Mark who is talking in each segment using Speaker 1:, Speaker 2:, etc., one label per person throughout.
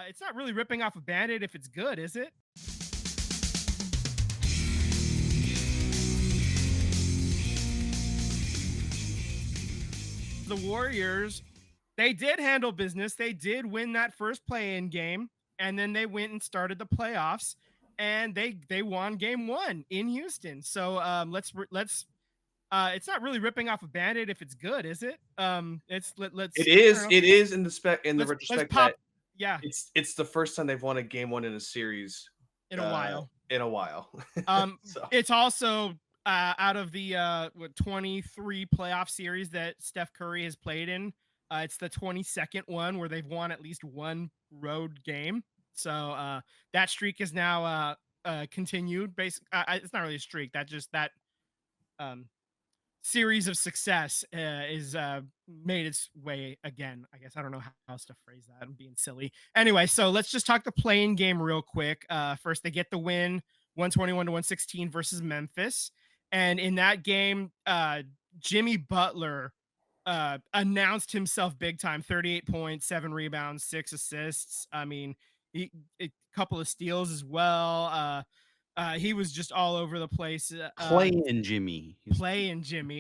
Speaker 1: It's not really ripping off a Band-Aid if it's good, is it? The Warriors, they did handle business. They did win that first play-in game, and then they went and started the playoffs, and they won game 1 in Houston. So let's it's not really ripping off a Band-Aid if it's good, is it? Let's
Speaker 2: It is in the
Speaker 1: let's
Speaker 2: retrospect
Speaker 1: pop
Speaker 2: that
Speaker 1: yeah
Speaker 2: it's the first time they've won a game 1 in a series
Speaker 1: in a while.
Speaker 2: in a while. So
Speaker 1: It's also out of the 23 playoff series that Steph Curry has played in. It's the 22nd one where they've won at least one road game. So that streak is now continued. It's not really a streak. That um, series of success is made its way again. I guess I don't know how else to phrase that. I'm being silly. Anyway, so let's just talk the play-in game real quick. First, they get the win, 121 to 116 versus Memphis, and in that game, Jimmy Butler announced himself big time. 38 points, 7 rebounds, 6 assists. I mean, a couple of steals as well. He was just all over the place.
Speaker 3: Playing Jimmy.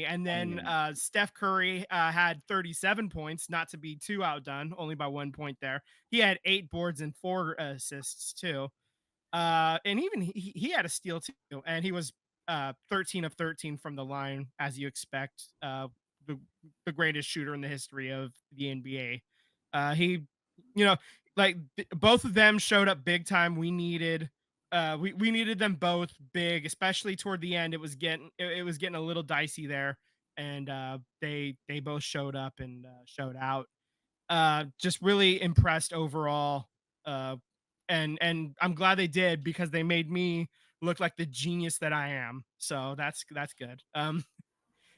Speaker 1: And then Steph Curry had 37 points, not to be too outdone, only by 1 point there. He had 8 boards and 4 assists too. And even he had a steal too, and he was 13 of 13 from the line, as you expect. The greatest shooter in the history of the NBA. He, both of them showed up big time. We needed them both big, especially toward the end. It was getting a little dicey there, and they both showed up and showed out. Just really impressed overall, and I'm glad they did, because they made me look like the genius that I am. So that's good.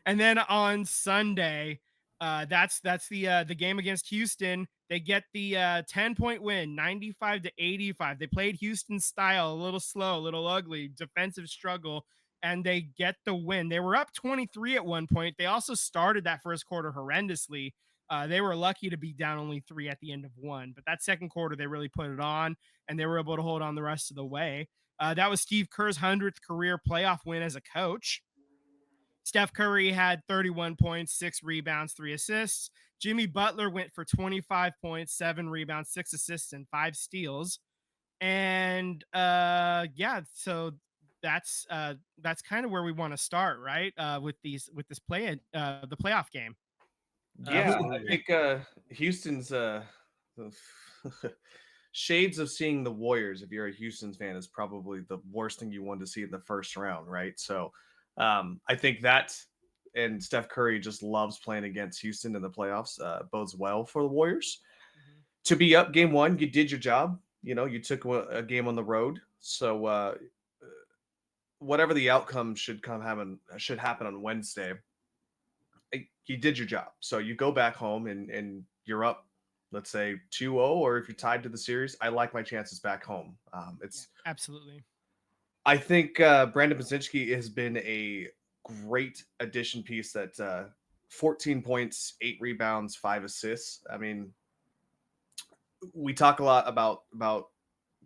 Speaker 1: And then on Sunday, that's the game against Houston. They get the 10-point win, 95 to 85. They played Houston style, a little slow, a little ugly, defensive struggle, and they get the win. They were up 23 at one point. They also started that first quarter horrendously. They were lucky to be down only 3 at the end of 1, but that second quarter they really put it on, and they were able to hold on the rest of the way. That was Steve Kerr's 100th career playoff win as a coach. Steph Curry had 31 points, 6 rebounds, 3 assists. Jimmy Butler went for 25 points, 7 rebounds, 6 assists, and 5 steals. And so that's kind of where we want to start, right? With this the playoff game.
Speaker 2: Yeah, I think Houston's shades of seeing the Warriors, if you're a Houston fan, is probably the worst thing you want to see in the first round, right? So I think that, and Steph Curry just loves playing against Houston in the playoffs, bodes well for the Warriors. Mm-hmm. To be up game 1, you did your job. You took a game on the road. So whatever the outcome should happen on Wednesday, you did your job. So you go back home and you're up, let's say 2-0, or if you're tied to the series, I like my chances back home.
Speaker 1: Absolutely.
Speaker 2: I think Brandon Basinski has been a great addition piece. That 14 points, 8 rebounds, 5 assists. I mean, we talk a lot about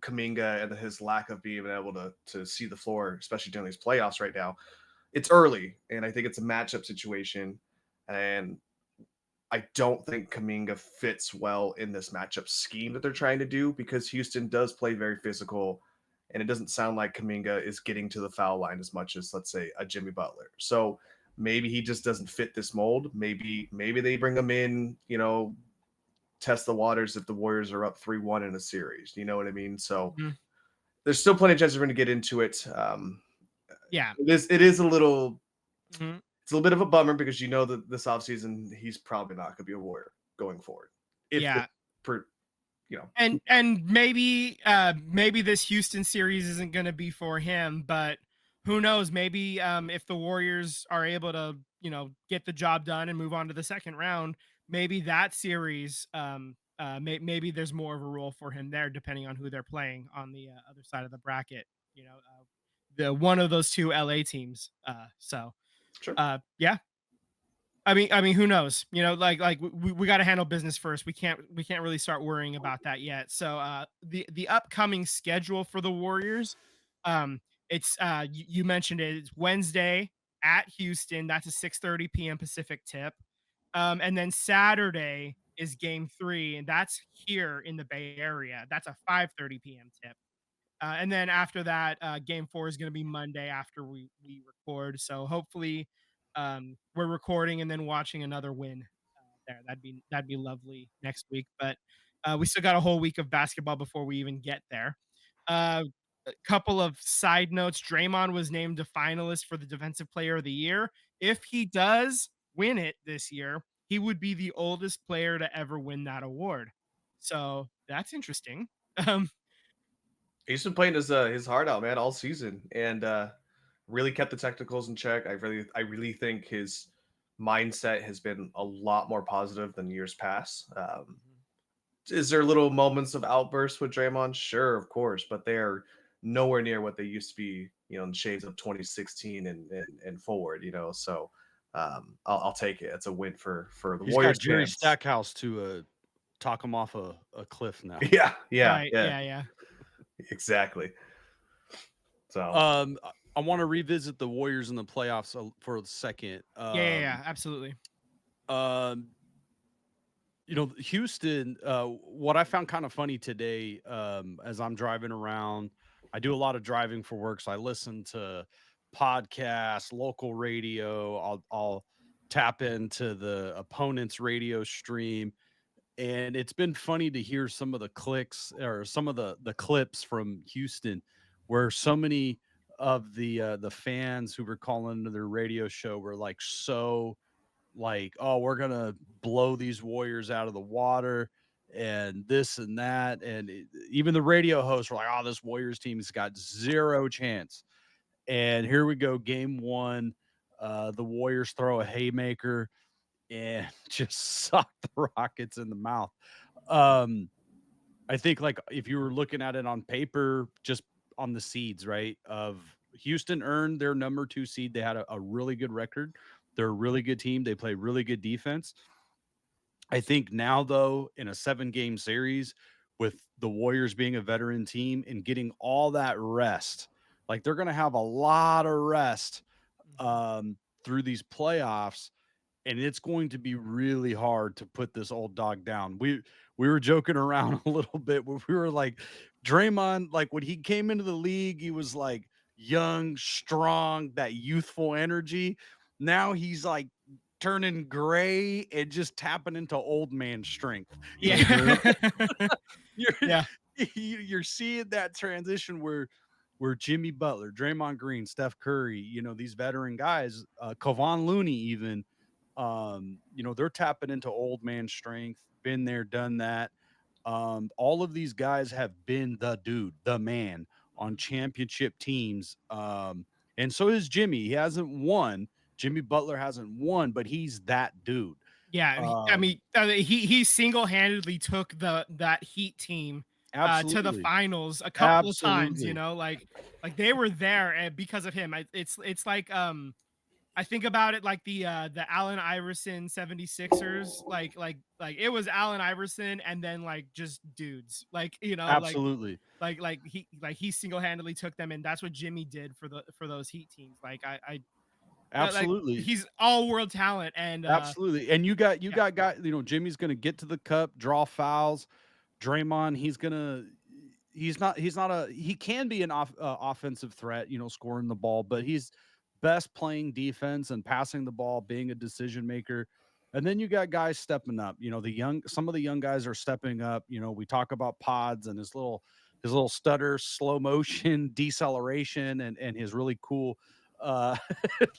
Speaker 2: Kuminga and his lack of being able to see the floor, especially during these playoffs right now. It's early, and I think it's a matchup situation, and I don't think Kuminga fits well in this matchup scheme that they're trying to do, because Houston does play very physical. And it doesn't sound like Kuminga is getting to the foul line as much as, let's say, a Jimmy Butler. So maybe he just doesn't fit this mold. Maybe they bring him in, test the waters if the Warriors are up 3-1 in a series. You know what I mean? So there's still plenty of chances we're going to get into it. It is a little it's a little bit of a bummer, because that this offseason he's probably not going to be a Warrior going forward.
Speaker 1: And maybe this Houston series isn't going to be for him, but who knows? Maybe if the Warriors are able to, get the job done and move on to the second round, maybe that series, maybe there's more of a role for him there, depending on who they're playing on the other side of the bracket. The one of those two LA teams. Sure. Yeah. I mean, who knows? Like we got to handle business first. We can't really start worrying about that yet. So, the upcoming schedule for the Warriors, um, it's you mentioned it. It's Wednesday at Houston. That's a 6:30 p.m. Pacific tip. And then Saturday is Game 3, and that's here in the Bay Area. That's a 5:30 p.m. tip. And then after that, Game 4 is going to be Monday after we record. So hopefully, we're recording and then watching another win there. That'd be lovely next week. But we still got a whole week of basketball before we even get there. Uh, a couple of side notes: Draymond was named a finalist for the Defensive Player of the Year. If he does win it this year, he would be the oldest player to ever win that award. So that's interesting. Um,
Speaker 2: He's been playing his heart out, man, all season, and really kept the technicals in check. I really think his mindset has been a lot more positive than years past. Is there little moments of outbursts with Draymond? Sure, of course, but they're nowhere near what they used to be, in the shades of 2016 and forward, So I'll take it. It's a win for the
Speaker 3: He's got
Speaker 2: Warriors
Speaker 3: Jerry
Speaker 2: fans.
Speaker 3: Stackhouse to talk him off a cliff now.
Speaker 2: Yeah, yeah,
Speaker 1: right?
Speaker 2: yeah,
Speaker 1: Yeah.
Speaker 2: exactly. So
Speaker 3: I want to revisit the Warriors in the playoffs for a second.
Speaker 1: Yeah, absolutely.
Speaker 3: Um, Houston, what I found kind of funny today, as I'm driving around, I do a lot of driving for work. So I listen to podcasts, local radio. I'll tap into the opponent's radio stream. And it's been funny to hear some of the clicks or some of the clips from Houston where so many of the fans who were calling into their radio show were like so like, oh, we're gonna blow these Warriors out of the water and this and that. And even the radio hosts were like, oh, this Warriors team has got zero chance. And here we go, game one. The Warriors throw a haymaker and just suck the Rockets in the mouth. Um, I think like if you were looking at it on paper, just on the seeds, right? Of Houston earned their number 2 seed. They had a really good record. They're a really good team. They play really good defense. I think now though, in a 7-game series with the Warriors being a veteran team and getting all that rest, like they're gonna have a lot of rest through these playoffs, and it's going to be really hard to put this old dog down. We were joking around a little bit where we were like, Draymond, like when he came into the league, he was like young, strong, that youthful energy. Now he's like turning gray and just tapping into old man strength.
Speaker 1: Yeah.
Speaker 3: You're
Speaker 1: Yeah.
Speaker 3: you're seeing that transition where Jimmy Butler, Draymond Green, Steph Curry, these veteran guys, Kevon Looney even, they're tapping into old man strength, been there, done that. All of these guys have been the dude, the man on championship teams. And so is Jimmy. He hasn't won. Jimmy Butler hasn't won, but he's that dude.
Speaker 1: Yeah, I
Speaker 3: Um,
Speaker 1: mean, he single-handedly took that Heat team to the
Speaker 3: absolutely.
Speaker 1: finals a couple of times,
Speaker 3: Absolutely.
Speaker 1: like they were there because of him. It's like I think about it like the Allen Iverson 76ers, like it was Allen Iverson and then like just dudes. Like,
Speaker 3: Absolutely.
Speaker 1: he single-handedly took them, and that's what Jimmy did for those Heat teams. Like
Speaker 3: Absolutely.
Speaker 1: he's all world talent, and
Speaker 3: Absolutely. And you got
Speaker 1: yeah.
Speaker 3: guys, Jimmy's gonna get to the cup, draw fouls. Draymond, he can be an offensive threat, scoring the ball, but he's best playing defense and passing the ball, being a decision maker. And then you got guys stepping up. Some of the young guys are stepping up. We talk about Pods and his little stutter, slow motion, deceleration, and his really cool uh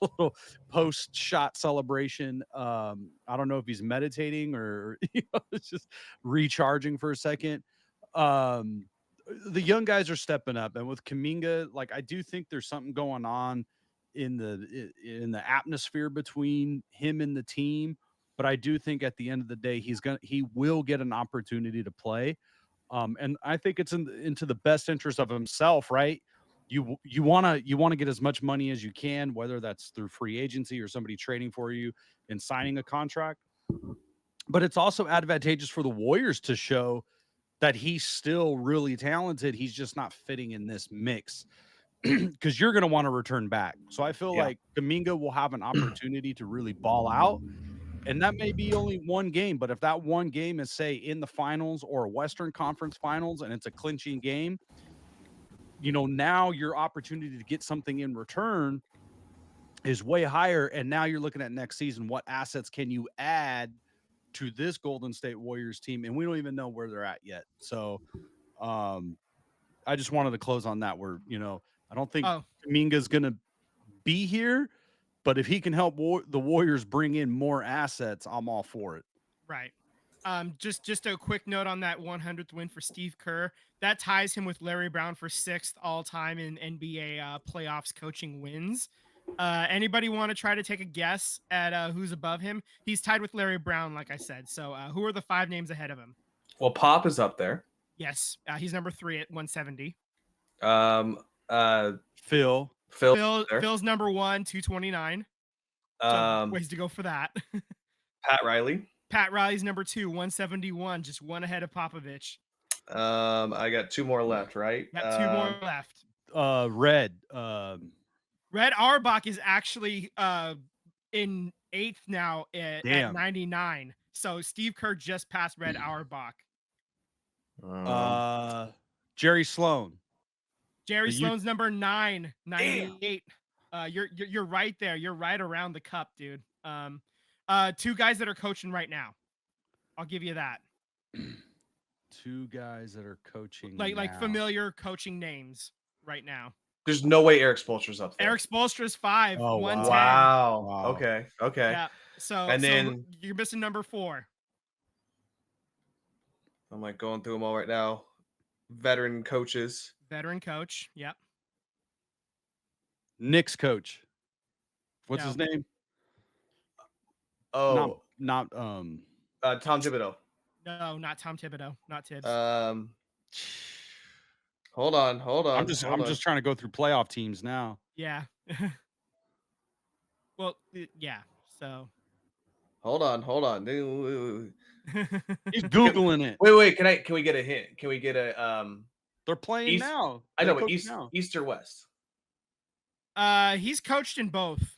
Speaker 3: little post shot celebration. I don't know if he's meditating or it's just recharging for a second. um the young guys are stepping up, and with Kaminga, like I do think there's something going on in the atmosphere between him and the team. But I do think at the end of the day he will get an opportunity to play. And I think it's into the best interest of himself, right? you want to get as much money as you can, whether that's through free agency or somebody trading for you and signing a contract. But it's also advantageous for the Warriors to show that he's still really talented. He's just not fitting in this mix because you're going to want to return back. So I feel like Kuminga will have an opportunity to really ball out. And that may be only one game, but if that one game is, say, in the finals or a Western Conference Finals and it's a clinching game, now your opportunity to get something in return is way higher. And now you're looking at next season. What assets can you add to this Golden State Warriors team? And we don't even know where they're at yet. So I just wanted to close on that where, I don't think Kuminga's going to be here, but if he can help the Warriors bring in more assets, I'm all for it.
Speaker 1: Right. Just a quick note on that 100th win for Steve Kerr. That ties him with Larry Brown for 6th all-time in NBA playoffs coaching wins. Anybody want to try to take a guess at who's above him? He's tied with Larry Brown, like I said. So who are the 5 names ahead of him?
Speaker 2: Well, Pop is up there.
Speaker 1: Yes, he's number 3 at 170. Phil's number 1, 229. So ways to go for that.
Speaker 2: Pat Riley.
Speaker 1: Pat Riley's number 2, 171, just one ahead of Popovich.
Speaker 2: I got 2 more left, right?
Speaker 1: Got 2 more left. Red Auerbach is actually in 8th now at 99. So Steve Kerr just passed Red Auerbach.
Speaker 3: Jerry Sloan.
Speaker 1: Sloan's number 9, 98. You're right there. You're right around the cup, dude. 2 guys that are coaching right now. I'll give you that.
Speaker 3: 2 guys that are coaching
Speaker 1: like familiar coaching names right now.
Speaker 2: There's no way Eric Spoelstra's up there.
Speaker 1: Eric Spoelstra's 5, 110.
Speaker 2: Wow. Okay.
Speaker 1: Yeah. So then you're missing number 4.
Speaker 2: I'm like going through them all right now. Veteran coach.
Speaker 1: Yep.
Speaker 3: Knicks coach. What's his name?
Speaker 2: Oh,
Speaker 3: not
Speaker 2: Tom Thibodeau.
Speaker 1: No, not Tom Thibodeau. Not Tibbs.
Speaker 2: Hold on.
Speaker 3: I'm just trying to go through playoff teams now.
Speaker 1: Yeah. Well, yeah. So.
Speaker 2: Hold on.
Speaker 3: He's Googling it.
Speaker 2: Wait. Can we get a hint? Can we get a
Speaker 3: They're playing now.
Speaker 2: I know, but East or West?
Speaker 1: He's coached in both.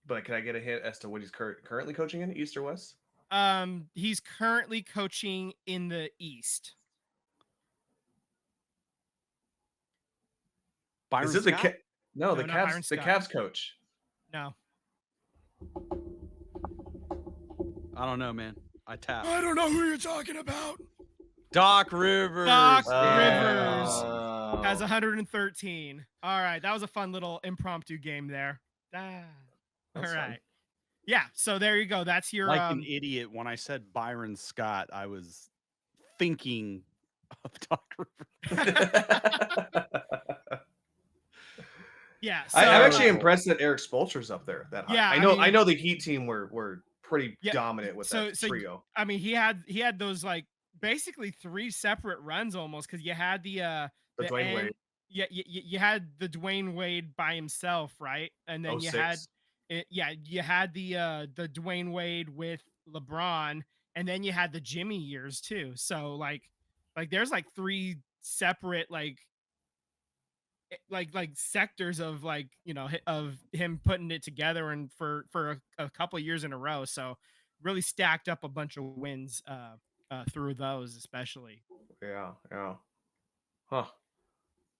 Speaker 2: But can I get a hint as to what he's currently coaching in, East or West?
Speaker 1: He's currently coaching in the East.
Speaker 2: Byron Is it Scott? The Cavs? The Cavs coach.
Speaker 1: No.
Speaker 3: I don't know, man. I
Speaker 1: don't know who you're talking about.
Speaker 3: Doc Rivers.
Speaker 1: Rivers has 113. All right, that was a fun little impromptu game there. All right. Fun. Yeah, so there you go. That's your
Speaker 3: an idiot. When I said Byron Scott, I was thinking of Doc Rivers.
Speaker 1: Yeah, so,
Speaker 2: I'm actually impressed that Eric Spoelstra's up there. That high.
Speaker 1: Yeah,
Speaker 2: I know the Heat team were pretty dominant with that trio.
Speaker 1: I mean, he had those like basically 3 separate runs almost because you had the
Speaker 2: Dwayne Wade.
Speaker 1: Yeah, you had the Dwayne Wade by himself, right? And then you had the Dwayne Wade with LeBron, and then you had the Jimmy years too. So like there's like 3 separate like sectors of of him putting it together and for a couple of years in a row. So really stacked up a bunch of wins through those, especially.
Speaker 2: Yeah. Huh.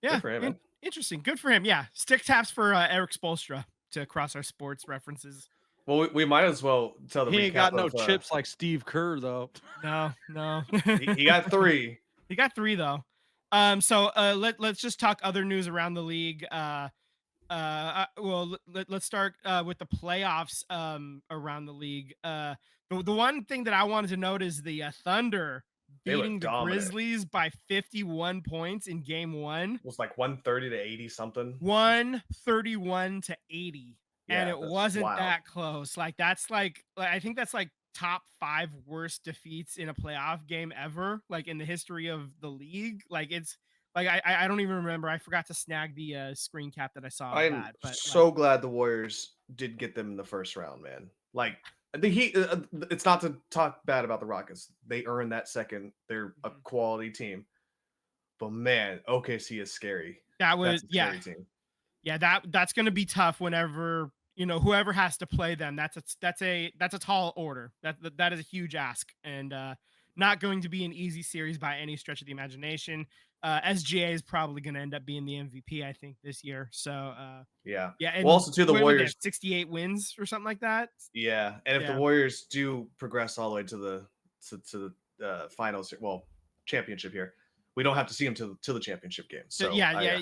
Speaker 1: Yeah.
Speaker 2: Good for him, man.
Speaker 1: Interesting. Good for him. Yeah. Stick taps for Eric Spoelstra to cross our sports references.
Speaker 2: Well, we might as well tell the
Speaker 3: He ain't got no chips like Steve Kerr, though.
Speaker 1: No.
Speaker 2: he got 3.
Speaker 1: He got 3 though. So let's just talk other news around the league. Let's start with the playoffs around the league. The one thing that I wanted to note is the Thunder beating the Grizzlies by 51 points in game 1.
Speaker 2: It was like 130 to 80 something.
Speaker 1: 131 to 80.
Speaker 2: Yeah,
Speaker 1: and it wasn't that close. Like that's like I think that's like top 5 worst defeats in a playoff game ever, like in the history of the league. Like it's Like I don't even remember. I forgot to snag the screen cap that I saw of
Speaker 2: I'm
Speaker 1: that. But
Speaker 2: so glad the Warriors did get them in the first round, man. Like the Heat, it's not to talk bad about the Rockets. They earned that second. They're a quality team. But man, OKC is scary.
Speaker 1: that was
Speaker 2: That's a scary team.
Speaker 1: Yeah, that's going to be tough whenever, whoever has to play them. That's a tall order. That is a huge ask, and not going to be an easy series by any stretch of the imagination. SGA is probably going to end up being the MVP, I think, this year. So
Speaker 2: yeah.
Speaker 1: And
Speaker 2: well, also too, the Warriors
Speaker 1: 68 wins or something like that.
Speaker 2: Yeah, and if the Warriors do progress all the way to the finals, well, championship here, we don't have to see them to the championship game. So
Speaker 1: yeah.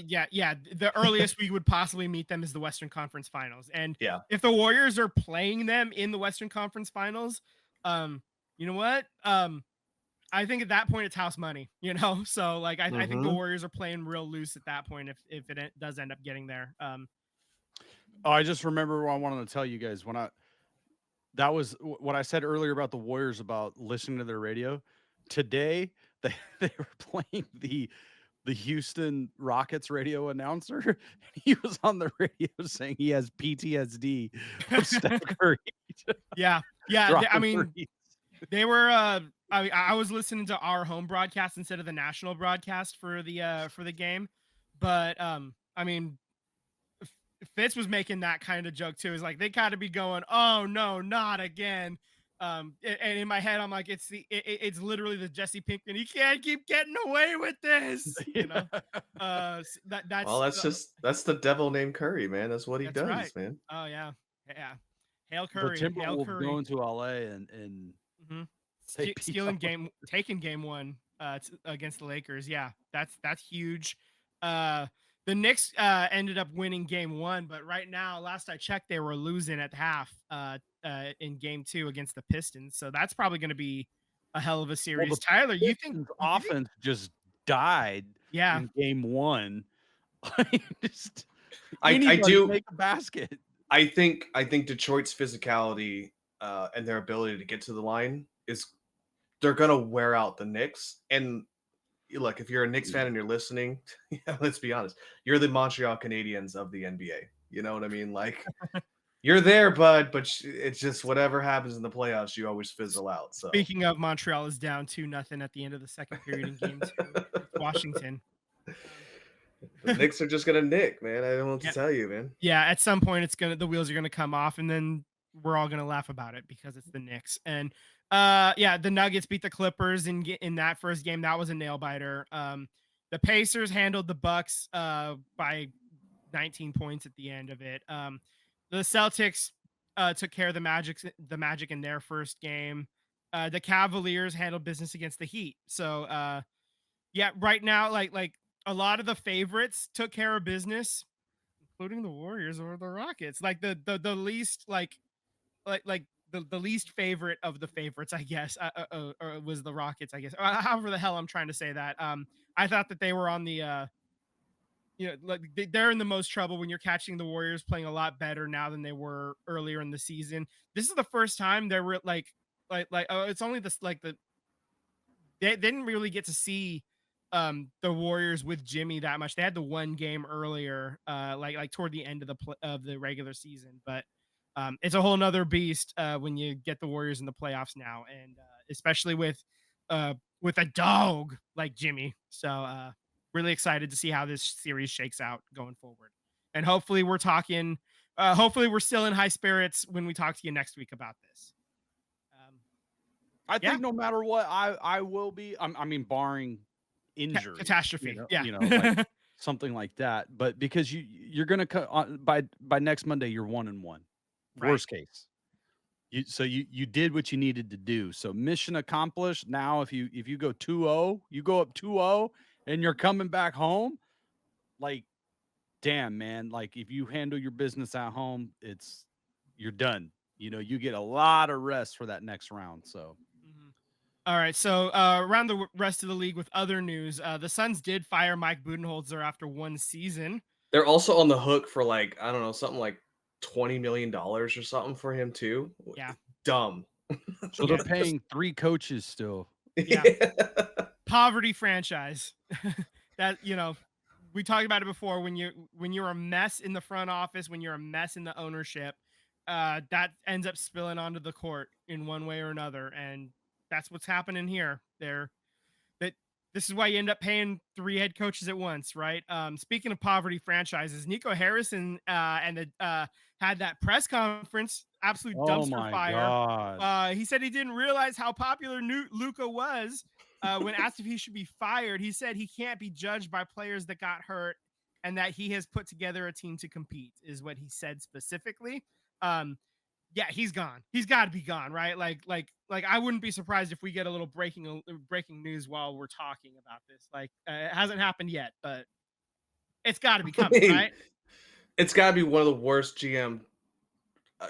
Speaker 1: The earliest we would possibly meet them is the Western Conference Finals, and if the Warriors are playing them in the Western Conference Finals, you know what? I think at that point it's house money. So like I think the Warriors are playing real loose at that point if it does end up getting there.
Speaker 3: I just remember what I wanted to tell you guys that was what I said earlier about the Warriors about listening to their radio. Today they were playing the Houston Rockets radio announcer, and he was on the radio saying he has PTSD of Steph Curry.
Speaker 1: Yeah. I mean, they were. I was listening to our home broadcast instead of the national broadcast for the game, but I mean, Fitz was making that kind of joke too. Is like they got to be going, oh no, not again. And in my head, I'm like, it's literally the Jesse Pinkman. He can't keep getting away with this.
Speaker 2: That's the devil named Curry, man. That's what he does,
Speaker 1: right.
Speaker 2: man.
Speaker 1: Oh yeah. Hail Curry.
Speaker 3: The Timberwolves going to LA and
Speaker 1: taking game one against the Lakers. Yeah, that's huge. The Knicks ended up winning game one, but right now, last I checked, they were losing at half in game two against the Pistons. So that's probably going to be a hell of a series. Well, Tyler, you think
Speaker 3: offense just died in game one?
Speaker 2: I do
Speaker 3: make a basket.
Speaker 2: I think Detroit's physicality and their ability to get to the line they're going to wear out the Knicks. And look, if you're a Knicks fan and you're listening, let's be honest, you're the Montreal Canadiens of the NBA. You know what I mean? Like, you're there, bud, but it's just whatever happens in the playoffs, you always fizzle out. So
Speaker 1: speaking of, Montreal is down 2-0 at the end of the second period in game two. Washington.
Speaker 2: The Knicks are just gonna nick, man. I don't know what to tell you, man.
Speaker 1: Yeah, at some point the wheels are gonna come off, and then we're all gonna laugh about it because it's the Knicks. And the Nuggets beat the Clippers in that first game. That was a nail biter. The Pacers handled the Bucks by 19 points at the end of it. The Celtics took care of the Magic in their first game. The Cavaliers handled business against the Heat. So right now, like a lot of the favorites took care of business, including the Warriors or the Rockets. Like the least the least favorite of the favorites, I guess, or was the Rockets, I guess. However the hell I'm trying to say that. I thought that they were on the they're in the most trouble when you're catching the Warriors playing a lot better now than they were earlier in the season. This is the first time they were it's only this they didn't really get to see the Warriors with Jimmy that much. They had the one game earlier, like toward the end of the regular season, but it's a whole nother beast when you get the Warriors in the playoffs now, and especially with a dog like Jimmy. So really excited to see how this series shakes out going forward, and hopefully we're still in high spirits when we talk to you next week about this.
Speaker 3: I think no matter what, I will be. I mean, barring injury,
Speaker 1: catastrophe,
Speaker 3: like something like that. But because you're gonna by next Monday, you're 1-1.
Speaker 1: Right.
Speaker 3: Worst case. You did what you needed to do. So mission accomplished. Now if you go 2-0, you go up 2-0 and you're coming back home, like, damn, man, like if you handle your business at home, you're done. You get a lot of rest for that next round. So
Speaker 1: all right, so around the rest of the league with other news, the Suns did fire Mike Budenholzer after one season.
Speaker 2: They're also on the hook for something like $20 million or something for him too.
Speaker 1: Yeah,
Speaker 2: dumb.
Speaker 3: So they're paying 3 coaches still.
Speaker 1: Yeah. Poverty franchise. that, we talked about it before. When you're a mess in the front office, when you're a mess in the ownership, that ends up spilling onto the court in one way or another, and that's what's happening here. This is why you end up paying 3 head coaches at once, right? Speaking of poverty franchises, Nico Harrison had that press conference, absolute dumpster fire.
Speaker 3: God.
Speaker 1: He said he didn't realize how popular Luka was. When asked if he should be fired, he said he can't be judged by players that got hurt, and that he has put together a team to compete, is what he said specifically. Yeah, he's gone. He's got to be gone, right? Like I wouldn't be surprised if we get a little breaking news while we're talking about this. Like, it hasn't happened yet, but it's got to be coming, right?
Speaker 2: It's got to be one of the worst GM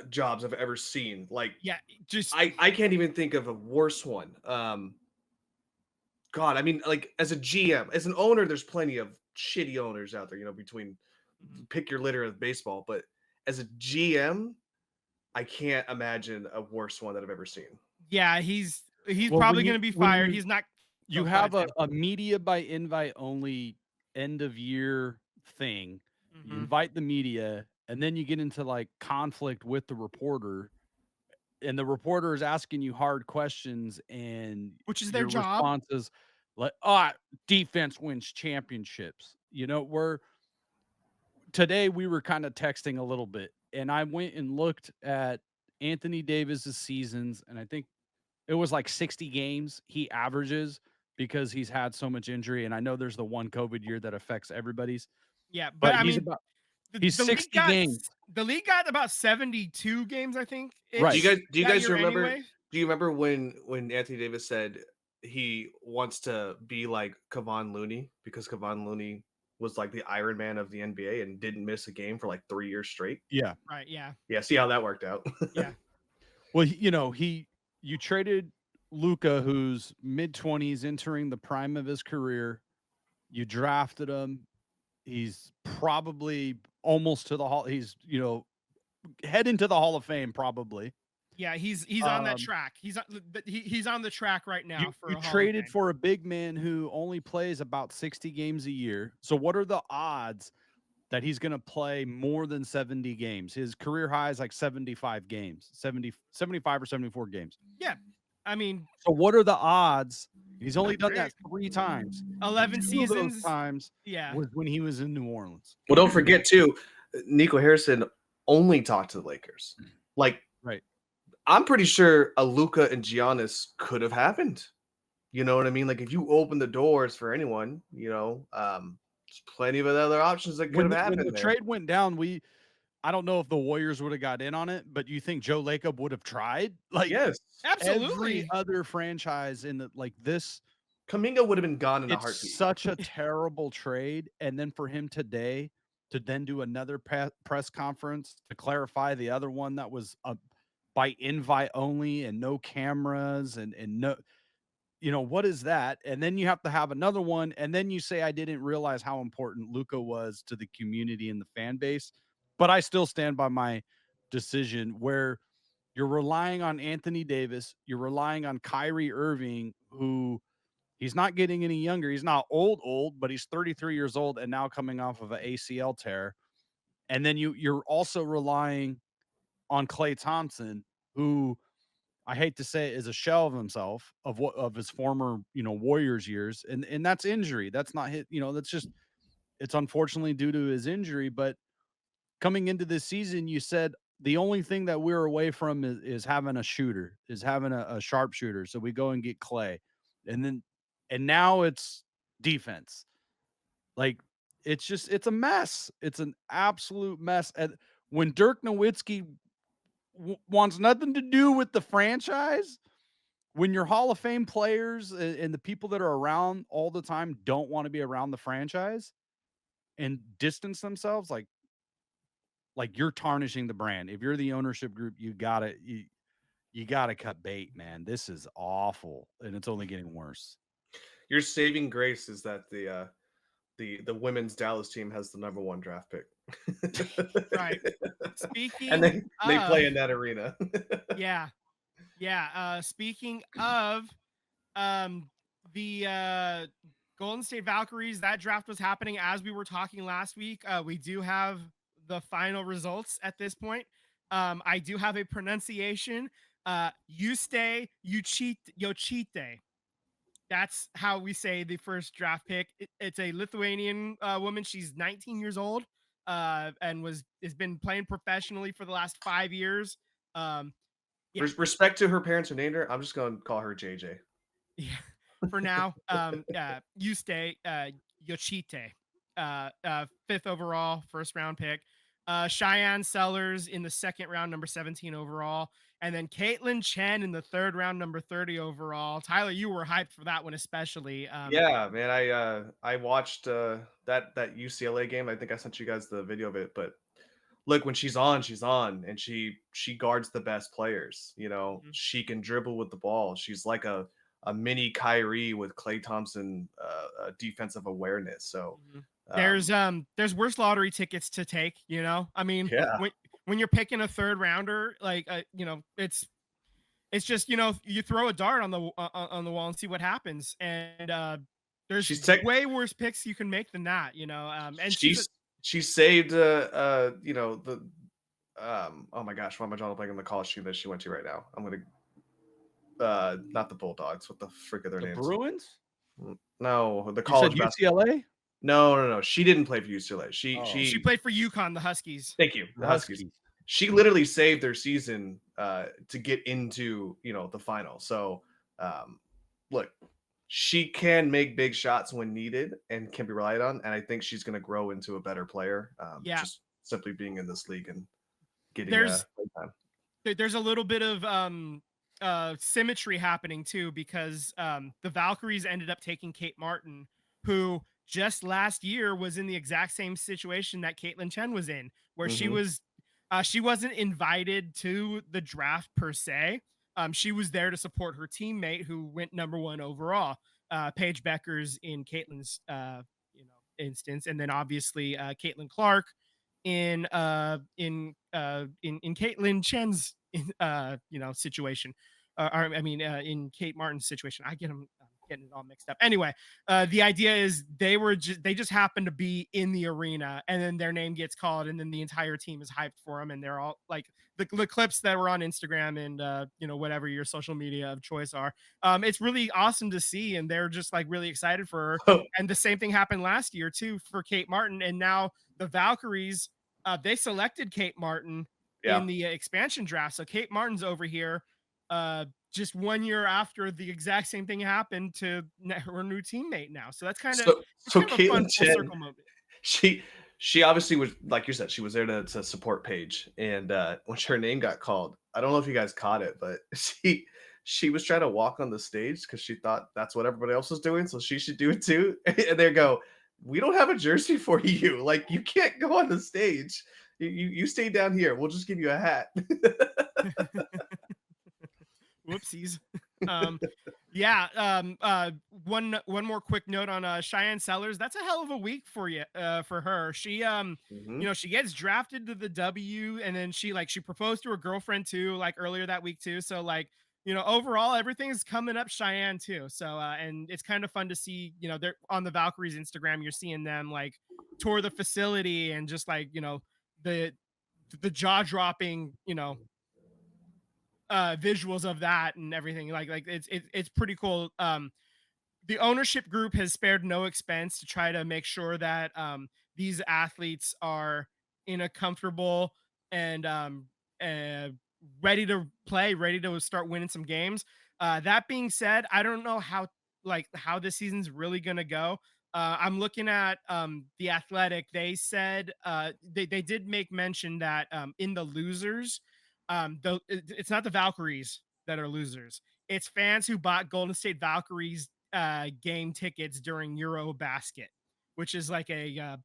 Speaker 2: jobs I've ever seen. Like,
Speaker 1: yeah, just
Speaker 2: I can't even think of a worse one. God, I mean, like, as a GM, as an owner, there's plenty of shitty owners out there, between pick your litter of baseball. But as a GM, I can't imagine a worse one that I've ever seen.
Speaker 1: Yeah, he's probably going to be fired. He's not.
Speaker 3: You have a media by invite only end of year thing. You invite the media, and then you get into like conflict with the reporter, and the reporter is asking you hard questions, and
Speaker 1: which is their
Speaker 3: your
Speaker 1: job.
Speaker 3: Responses like, defense wins championships. Today we were kind of texting a little bit, and I went and looked at Anthony Davis's seasons, and I think it was like 60 games he averages because he's had so much injury. And I know there's the one COVID year that affects everybody's.
Speaker 1: Yeah, but I mean,
Speaker 3: he's 60 games.
Speaker 1: The league got about 72 games, I think.
Speaker 2: Right. Do you guys remember?
Speaker 1: Anyway?
Speaker 2: Do you remember when Anthony Davis said he wants to be like Kevon Looney, because Kevon Looney was like the Iron Man of the NBA and didn't miss a game for like 3 years straight?
Speaker 3: Yeah.
Speaker 1: Right. Yeah.
Speaker 2: Yeah. See how that worked out.
Speaker 1: Yeah.
Speaker 3: Well, you traded Luka, who's mid-20s, entering the prime of his career. You drafted him. He's probably almost to the hall. He's, heading to the Hall of Fame, probably.
Speaker 1: Yeah, he's on that track. He's on the track right now.
Speaker 3: You traded for a big man who only plays about 60 games a year. So what are the odds that he's going to play more than 70 games? His career high is like 75 games, 75 or 74 games.
Speaker 1: Yeah. I mean,
Speaker 3: so what are the odds? He's only done that 3 times.
Speaker 1: 11 seasons.
Speaker 3: Those times was when he was in New Orleans.
Speaker 2: Well, don't forget too, Nico Harrison only talked to the Lakers. Like,
Speaker 3: right.
Speaker 2: I'm pretty sure a Luka and Giannis could have happened. You know what I mean? Like, if you open the doors for anyone, there's plenty of other options that could have happened.
Speaker 3: When the trade went down, I don't know if the Warriors would have got in on it, but you think Joe Lacob would have tried? Like,
Speaker 2: yes,
Speaker 1: absolutely.
Speaker 3: Every other franchise in this,
Speaker 2: Kuminga would have been gone in a heartbeat.
Speaker 3: It's such a terrible trade. And then for him today to then do another press conference to clarify the other one that was by invite only and no cameras and no, what is that? And then you have to have another one. And then you say, I didn't realize how important Luka was to the community and the fan base. But I still stand by my decision where you're relying on Anthony Davis. You're relying on Kyrie Irving, who he's not getting any younger. He's not old, but he's 33 years old and now coming off of an ACL tear. And then you're also relying on Klay Thompson, who I hate to say is a shell of himself of his former, Warriors years. And that's injury. That's not hit, that's just, it's unfortunately due to his injury. But coming into this season, you said the only thing that we're away from is having a shooter, is having a sharpshooter. So we go and get Klay. And now it's defense. Like, it's a mess. It's an absolute mess. And when Dirk Nowitzki wants nothing to do with the franchise, when your Hall of Fame players and the people that are around all the time don't want to be around the franchise and distance themselves, like you're tarnishing the brand. If you're the ownership group, you gotta cut bait, man. This is awful, and it's only getting worse.
Speaker 2: Your saving grace is that the women's Dallas team has the #1 draft pick.
Speaker 1: Right. Speaking,
Speaker 2: and they play in that arena.
Speaker 1: Yeah. Speaking of the Golden State Valkyries, that draft was happening as we were talking last week. We do have the final results at this point. I do have a pronunciation. Justė Jocytė. That's how we say the first draft pick. It's a Lithuanian woman. She's 19 years old and has been playing professionally for the last 5 years. Yeah.
Speaker 2: Respect to her parents who named her. I'm just going to call her JJ.
Speaker 1: Yeah, for now. Justė Jocytė, 5th overall, first round pick. Shyanne Sellers in the 2nd round, number 17 overall. And then Kaitlyn Chen in the 3rd round, number 30 overall. Tyler, you were hyped for that one especially.
Speaker 2: Yeah, man. I watched that UCLA game. I think I sent you guys the video of it. But look, when she's on, and she guards the best players. You know, she can dribble with the ball. She's like a mini Kyrie with Klay Thompson defensive awareness. So
Speaker 1: there's worse lottery tickets to take. You know, I mean, when you're picking a 3rd rounder, like you know, it's just, you know, you throw a dart on the wall and see what happens. And there's way worse picks you can make than that, you know. And
Speaker 2: she saved you know, the oh my gosh, why am I drawing a blank on the college team that she went to right now? I'm gonna not the Bulldogs. What the frick are their names?
Speaker 3: Bruins?
Speaker 2: No, the college
Speaker 3: basketball. UCLA?
Speaker 2: No. She didn't play for UCLA. She
Speaker 1: played for UConn, the Huskies.
Speaker 2: Thank you, the Huskies. She literally saved their season to get into, you know, the final. So look, she can make big shots when needed and can be relied on. And I think she's going to grow into a better player. Just simply being in this league and getting time.
Speaker 1: There's a little bit of symmetry happening too, because the Valkyries ended up taking Kate Martin, who just last year was in the exact same situation that Kaitlyn Chen was in, where she wasn't invited to the draft per se. She was there to support her teammate who went number 1 overall, Paige Beckers in Kaitlyn's instance, and then obviously Caitlin Clark in Kaitlyn Chen's situation. In Kate Martin's situation. I'm getting it all mixed up. Anyway, the idea is they just happened to be in the arena, and then their name gets called, and then the entire team is hyped for them, and they're all like the clips that were on Instagram and whatever your social media of choice are. It's really awesome to see, and they're just like really excited for her. And the same thing happened last year too for Kate Martin, and now the Valkyries they selected Kate Martin in the expansion draft. So Kate Martin's over here just 1 year after the exact same thing happened to her new teammate now. So that's kind of
Speaker 2: so
Speaker 1: kind of a fun
Speaker 2: Kaitlyn Chen,
Speaker 1: circle moment.
Speaker 2: She obviously was, like you said, she was there to support Paige. And when her name got called, I don't know if you guys caught it, but she was trying to walk on the stage because she thought that's what everybody else was doing, so she should do it too. And they go, "We don't have a jersey for you. Like, you can't go on the stage. You stay down here. We'll just give you a hat."
Speaker 1: Whoopsies. One more quick note on Shyanne Sellers. That's a hell of a week for her. She she gets drafted to the W, and then she proposed to her girlfriend too, like earlier that week too. So overall everything is coming up Shyanne too. So and it's kind of fun to see, they're on the Valkyries Instagram, you're seeing them like tour the facility and just the jaw-dropping, visuals of that and everything. It's pretty cool. The ownership group has spared no expense to try to make sure that these athletes are in a comfortable and ready to play, ready to start winning some games. That being said, I don't know how this season's really gonna go. I'm looking at The Athletic. They said they did make mention that in the losers, though it's not the Valkyries that are losers. It's fans who bought Golden State Valkyries game tickets during Eurobasket, which is like a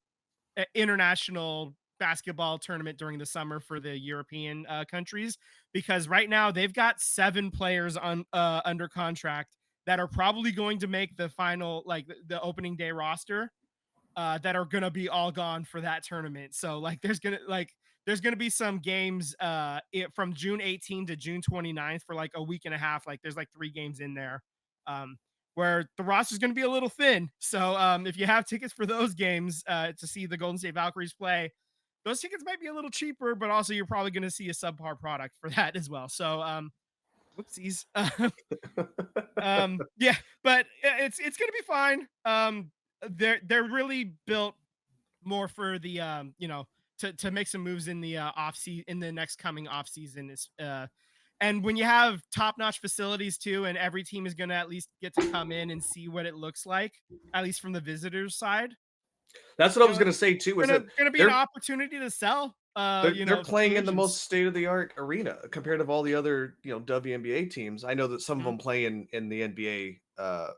Speaker 1: international basketball tournament during the summer for the European countries. Because right now they've got 7 players on under contract that are probably going to make the final, the opening day roster, that are gonna be all gone for that tournament. So there's gonna be some games from June 18 to June 29th for a week and a half. There's 3 games in there where the roster is going to be a little thin. So if you have tickets for those games to see the Golden State Valkyries play, those tickets might be a little cheaper, but also you're probably going to see a subpar product for that as well. So whoopsies. Yeah, but it's going to be fine. They're really built more for the to make some moves in the in the next coming off season is and when you have top-notch facilities too, and every team is going to at least get to come in and see what it looks like, at least from the visitors side.
Speaker 2: That's what I was going to say too. Is
Speaker 1: going to be an opportunity to sell.
Speaker 2: They're playing in the most state-of-the-art arena compared to all the other WNBA teams. I know that some of them play in the NBA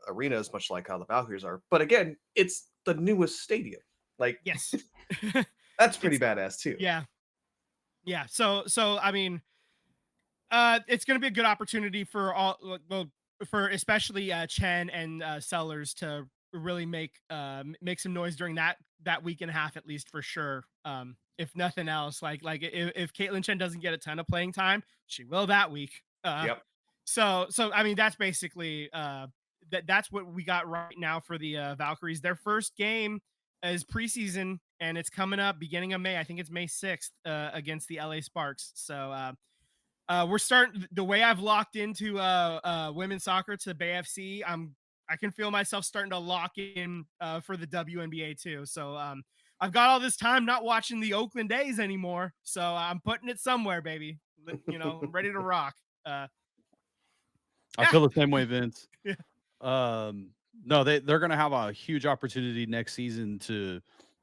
Speaker 2: arenas, much like how the Valkyries are. But again, it's the newest stadium. Like,
Speaker 1: yes,
Speaker 2: that's pretty badass too.
Speaker 1: Yeah. So I mean, it's going to be a good opportunity for for especially Chen and Sellers to really make some noise during that week and a half, at least for sure. If nothing else, like if Kaitlyn Chen doesn't get a ton of playing time, she will that week.
Speaker 2: Yep.
Speaker 1: So I mean, that's basically that's what we got right now for the Valkyries. Their first game is preseason, and it's coming up beginning of May. I think it's May 6th against the LA Sparks. So we're starting the way I've locked into women's soccer to Bay FC. I can feel myself starting to lock in for the WNBA too. So I've got all this time not watching the Oakland A's anymore. So I'm putting it somewhere, baby. I'm ready to rock.
Speaker 3: I feel the same way, Vince.
Speaker 1: Yeah.
Speaker 3: No, they're going to have a huge opportunity next season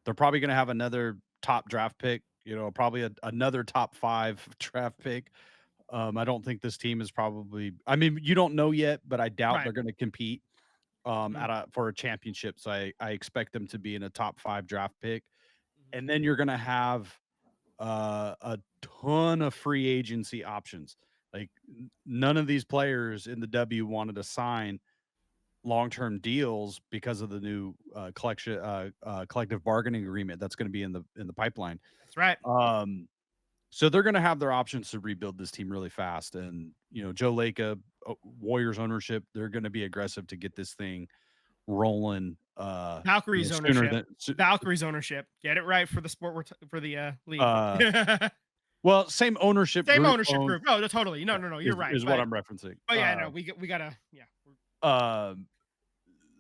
Speaker 3: they're probably going to have another top draft pick, probably another top 5 draft pick. I don't think this team is I mean, you don't know yet, but I doubt they're going to compete for a championship. So I expect them to be in a top 5 draft pick. And then you're going to have a ton of free agency options. Like none of these players in the W wanted to sign long-term deals because of the new collective bargaining agreement that's going to be in the pipeline.
Speaker 1: That's right.
Speaker 3: So they're going to have their options to rebuild this team really fast. And, Joe Lacob, Warriors ownership, they're going to be aggressive to get this thing rolling.
Speaker 1: Valkyries ownership. Valkyries ownership. Get it right for the sport for the league.
Speaker 3: Well, same ownership
Speaker 1: group. Oh, totally. No. You're right.
Speaker 3: Is what I'm referencing.
Speaker 1: Oh yeah, no, we gotta.
Speaker 3: Yeah.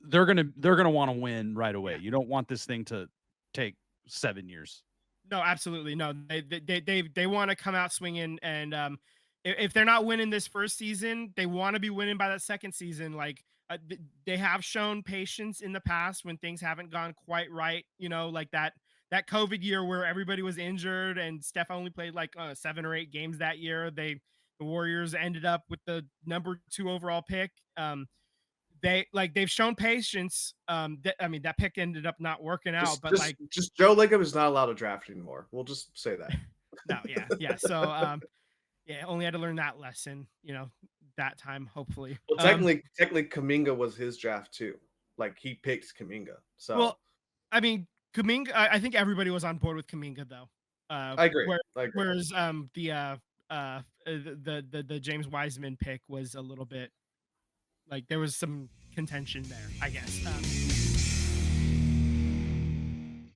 Speaker 3: They're gonna want to win right away. You don't want this thing to take 7 years.
Speaker 1: No, absolutely no. They want to come out swinging, and if they're not winning this first season, they want to be winning by that second season. Like they have shown patience in the past when things haven't gone quite right. Like that COVID year where everybody was injured and Steph only played like 7 or 8 games that year. The Warriors ended up with the number 2 overall pick. They've shown patience. That pick ended up not working out, but
Speaker 2: just Joe Lacob is not allowed to draft anymore. We'll just say that.
Speaker 1: No, yeah. So only had to learn that lesson, that time, hopefully.
Speaker 2: Well, technically Kuminga was his draft too. Like he picked Kuminga. So
Speaker 1: well, I mean, Kuminga, I think everybody was on board with Kuminga though.
Speaker 2: I agree.
Speaker 1: Whereas the James Wiseman pick was a little bit like there was some contention there, I guess.